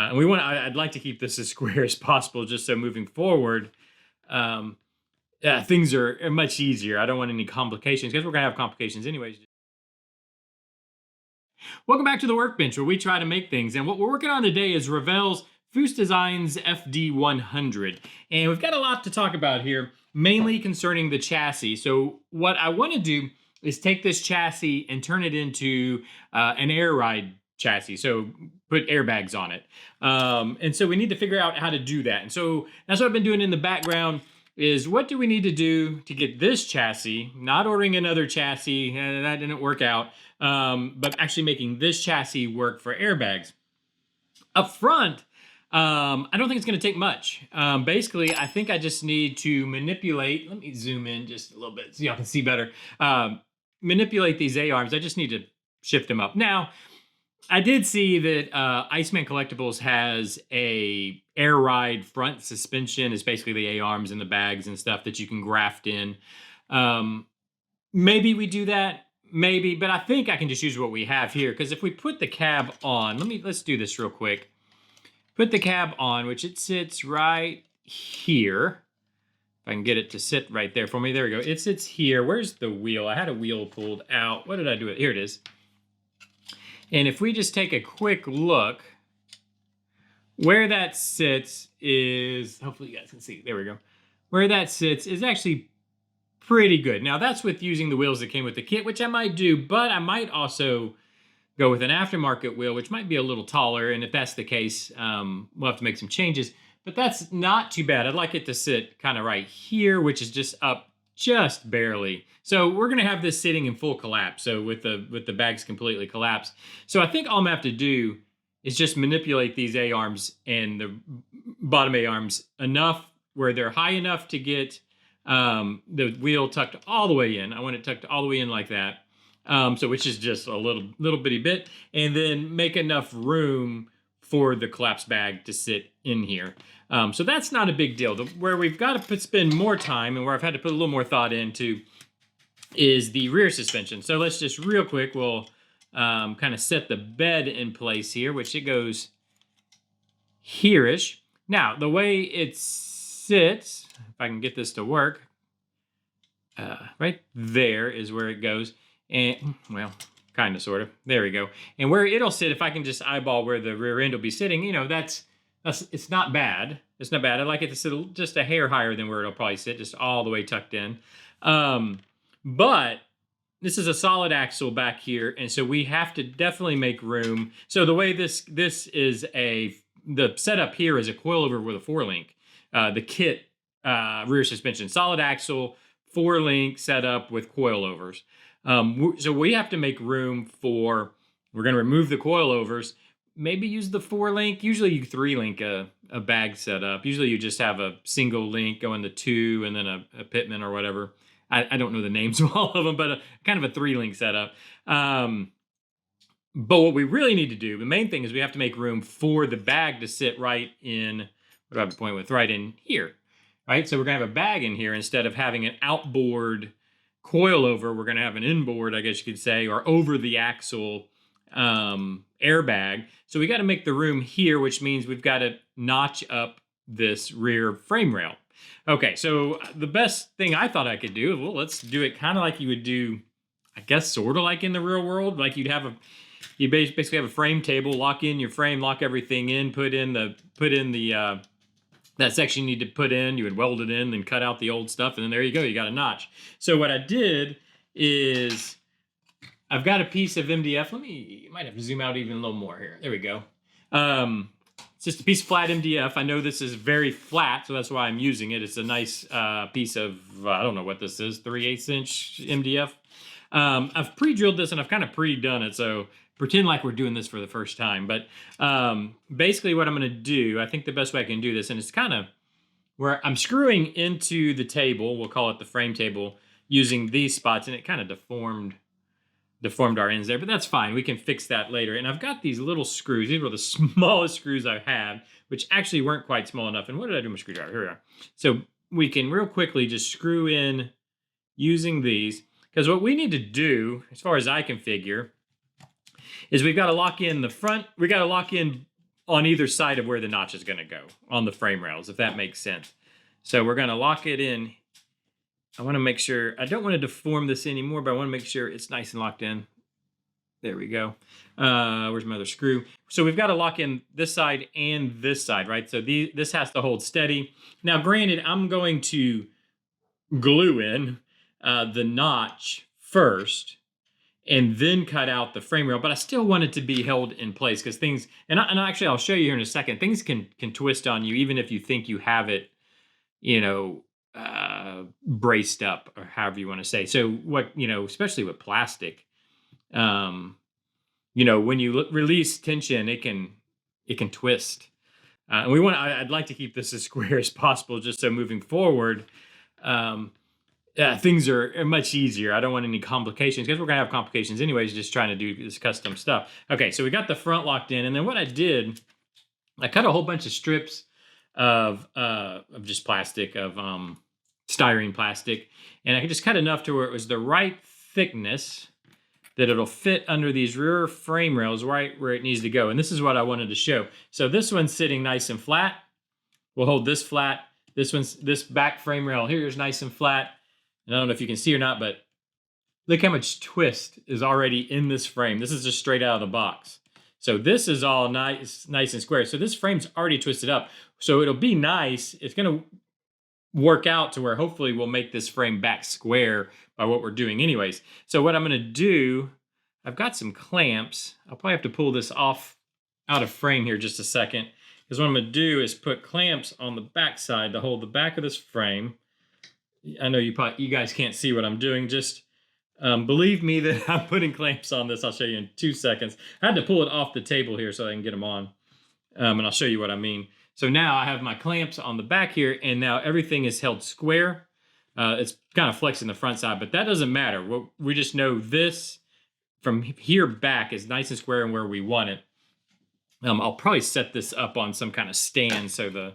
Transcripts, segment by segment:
And I'd like to keep this as square as possible, just so moving forward, things are much easier. I don't want any complications, because we're going to have complications anyways. Welcome back to the Workbench, where we try to make things. And what we're working on today is Revell's Foose Designs FD-100. And we've got a lot to talk about here, mainly concerning the chassis. So what I want to do is take this chassis and turn it into an air ride chassis. So put airbags on it. And so we need to figure out how to do that. And so that's what I've been doing in the background, is what do we need to do to get this chassis, not ordering another chassis, that didn't work out, but actually making this chassis work for airbags. Up front, I don't think it's going to take much. Basically, I think I just need to manipulate. Let me zoom in just a little bit so y'all can see better. Manipulate these A-arms. I just need to shift them up. Now, I did see that Iceman Collectibles has a air ride front suspension. It's basically the A-arms and the bags and stuff that you can graft in. Maybe we do that. Maybe, but I think I can just use what we have here, because if we put the cab on, let's do this real quick. Put the cab on, which it sits right here. If I can get it to sit right there for me. There we go. It sits here. Where's the wheel? I had a wheel pulled out. What did I do? Here it is. And if we just take a quick look, where that sits is, hopefully you guys can see, there we go. Where that sits is actually pretty good. Now that's with using the wheels that came with the kit, which I might do, but I might also go with an aftermarket wheel, which might be a little taller. And if that's the case, we'll have to make some changes, but that's not too bad. I'd like it to sit kind of right here, which is just up just barely. So we're gonna have this sitting in full collapse. So with the bags completely collapsed. So I think all I'm gonna have to do is just manipulate these A-arms and the bottom A-arms enough where they're high enough to get the wheel tucked all the way in. I want it tucked all the way in like that. So which is just a little bitty bit, and then make enough room for the collapsed bag to sit in here. So that's not a big deal. Where we've got to spend more time, and where I've had to put a little more thought into, is the rear suspension. So let's just real quick, we'll kind of set the bed in place here, which it goes here-ish. Now, the way it sits, if I can get this to work, right there is where it goes. And, well, kind of, sort of. There we go. And where it'll sit, if I can just eyeball where the rear end will be sitting, you know, it's not bad. It's not bad. I'd like it to sit just a hair higher than where it'll probably sit, just all the way tucked in. But this is a solid axle back here, and so we have to definitely make room. So the way this is the setup here is a coilover with a 4-link. The kit rear suspension, solid axle, 4-link setup with coilovers. So we have to make room for, we're going to remove the coilovers, maybe use the 4-link. Usually you 3-link a bag setup. Usually you just have a single link going to 2 and then a pitman or whatever. I don't know the names of all of them, but kind of a 3-link setup. But what we really need to do, the main thing is we have to make room for the bag to sit right in, what do I have to point with? Right in here, right? So we're going to have a bag in here instead of having an outboard coilover. We're going to have an inboard, I guess you could say, or over the axle airbag. So we got to make the room here, which means we've got to notch up this rear frame rail. Okay, so the best thing I thought I could do, well, let's do it kind of like you would do, I guess, sort of like in the real world. Like you basically have a frame table, lock in your frame, lock everything in, put in the that section you need to put in, you would weld it in, then cut out the old stuff, and then there you go, you got a notch. So what I did is, I've got a piece of MDF. You might have to zoom out even a little more here. There we go. It's just a piece of flat MDF. I know this is very flat, so that's why I'm using it. It's a nice piece of, I don't know what this is, 3/8 inch MDF. I've pre-drilled this and I've kind of pre-done it, so pretend like we're doing this for the first time. But basically what I'm going to do, I think the best way I can do this, and it's kind of where I'm screwing into the table, we'll call it the frame table, using these spots, and it kind of deformed our ends there, but that's fine. We can fix that later. And I've got these little screws. These were the smallest screws I had, which actually weren't quite small enough. And what did I do with my screwdriver? Here we are. So we can real quickly just screw in using these, because what we need to do, as far as I can figure, is we've got to lock in the front. We got to lock in on either side of where the notch is going to go on the frame rails, if that makes sense. So we're going to lock it in. I want to make sure, I don't want to deform this anymore, but I want to make sure it's nice and locked in. There we go. Where's my other screw? So we've got to lock in this side and this side, right? So this has to hold steady. Now, granted, I'm going to glue in the notch first and then cut out the frame rail, but I still want it to be held in place because things, and actually I'll show you here in a second, things can twist on you even if you think you have it, you know, braced up or however you want to say. So what, you know, especially with plastic, you know, when you release tension, it can twist. And I'd like to keep this as square as possible just so moving forward, things are much easier. I don't want any complications because we're going to have complications anyways, just trying to do this custom stuff. Okay, so we got the front locked in. And then what I did, I cut a whole bunch of strips of just plastic, of styrene plastic. And I just cut enough to where it was the right thickness that it'll fit under these rear frame rails right where it needs to go. And this is what I wanted to show. So this one's sitting nice and flat. We'll hold this flat. This back frame rail here is nice and flat. And I don't know if you can see or not, but look how much twist is already in this frame. This is just straight out of the box. So this is all nice and square. So this frame's already twisted up. So it'll be nice. It's going to work out to where hopefully we'll make this frame back square by what we're doing anyways. So what I'm going to do, I've got some clamps. I'll probably have to pull this off out of frame here just a second. Because what I'm going to do is put clamps on the back side to hold the back of this frame. I know you guys can't see what I'm doing. Just believe me that I'm putting clamps on this. I'll show you in 2 seconds. I had to pull it off the table here so I can get them on. And I'll show you what I mean. So now I have my clamps on the back here, and now everything is held square. It's kind of flexing the front side, but that doesn't matter. We just know this from here back is nice and square and where we want it. I'll probably set this up on some kind of stand so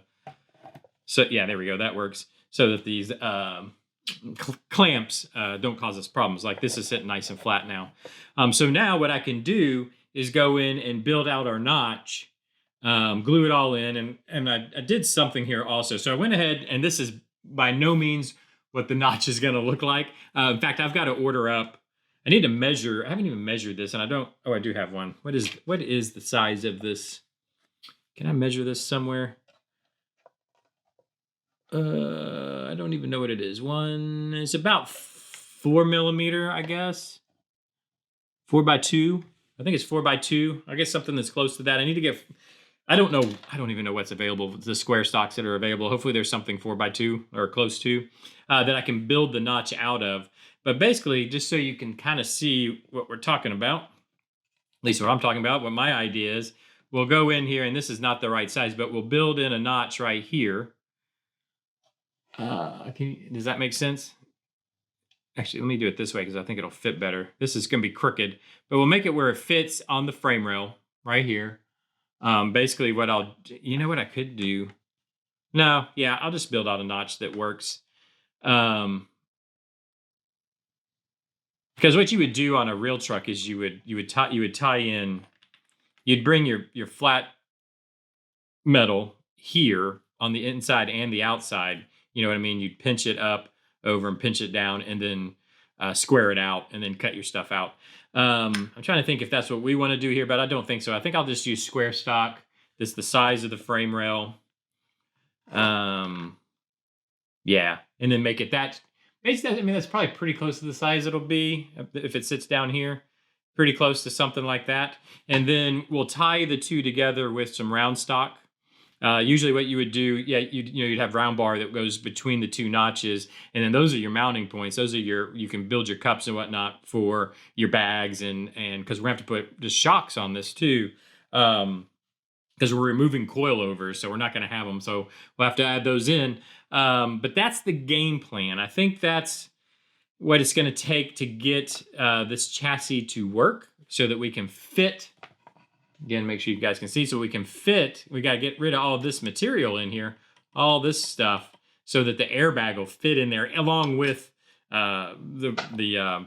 yeah, there we go. That works. So that these clamps don't cause us problems. Like this is sitting nice and flat now. So now what I can do is go in and build out our notch, glue it all in. And I did something here also. So I went ahead, and this is by no means what the notch is going to look like. In fact, I've got to order up. I need to measure. I haven't even measured this, and I don't. Oh, I do have one. What is the size of this? Can I measure this somewhere? I don't even know what it is. It's about 4 millimeter, I guess. 4x2. I think it's 4x2. I guess something that's close to that. I need to get. I don't know. I don't even know what's available. The square stocks that are available. Hopefully, there's something 4x2 or close to that I can build the notch out of. But basically, just so you can kind of see what we're talking about, at least what I'm talking about, what my idea is, we'll go in here, and this is not the right size, but we'll build in a notch right here. Does that make sense? Actually, let me do it this way because I think it'll fit better. This is going to be crooked, but we'll make it where it fits on the frame rail right here. Basically, you know what I could do? No, yeah, I'll just build out a notch that works. Because what you would do on a real truck is you would tie in, you'd bring your flat metal here on the inside and the outside. You know what I mean? You'd pinch it up over and pinch it down, and then square it out, and then cut your stuff out. I'm trying to think if that's what we want to do here, but I don't think so. I think I'll just use square stock. This is the size of the frame rail. Yeah, and then make it that. I mean, that's probably pretty close to the size it'll be if it sits down here. Pretty close to something like that. And then we'll tie the two together with some round stock. Usually what you would do, you'd have round bar that goes between the two notches, and then those are your mounting points. Those are you can build your cups and whatnot for your bags, and because we're gonna have to put just shocks on this too, because we're removing coilovers, so we're not gonna have them. So we'll have to add those in. But that's the game plan. I think that's what it's gonna take to get this chassis to work so that we can fit. Again, make sure you guys can see. So we can fit, we got to get rid of all of this material in here, all this stuff, so that the airbag will fit in there along with the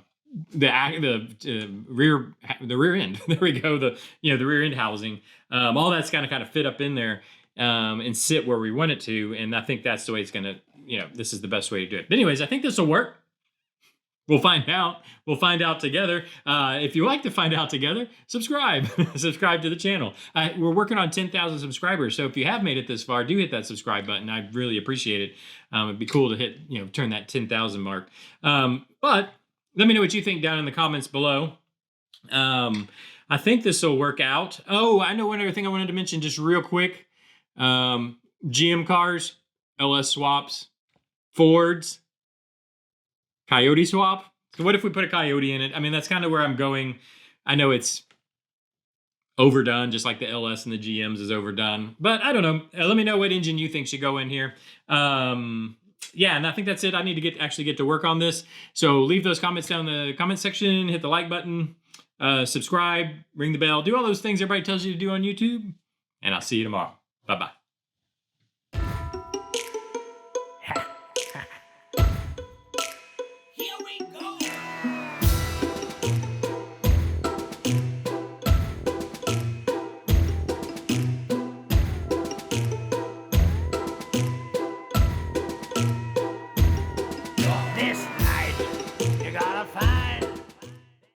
the rear end. There we go. The rear end housing. All that's kind of fit up in there and sit where we want it to. And I think that's the way it's gonna. This is the best way to do it. But anyways, I think this will work. We'll find out. We'll find out together. If you like to find out together, subscribe. Subscribe to the channel. We're working on 10,000 subscribers. So if you have made it this far, do hit that subscribe button. I'd really appreciate it. It'd be cool to hit, turn that 10,000 mark. But let me know what you think down in the comments below. I think this will work out. Oh, I know one other thing I wanted to mention just real quick. GM cars, LS swaps, Fords, Coyote swap. So what if we put a Coyote in it? I mean, that's kind of where I'm going. I know it's overdone, just like the LS and the GMs is overdone. But I don't know. Let me know what engine you think should go in here. Yeah, and I think that's it. I need to actually get to work on this. So leave those comments down in the comment section. Hit the like button. Subscribe. Ring the bell. Do all those things everybody tells you to do on YouTube. And I'll see you tomorrow. Bye-bye.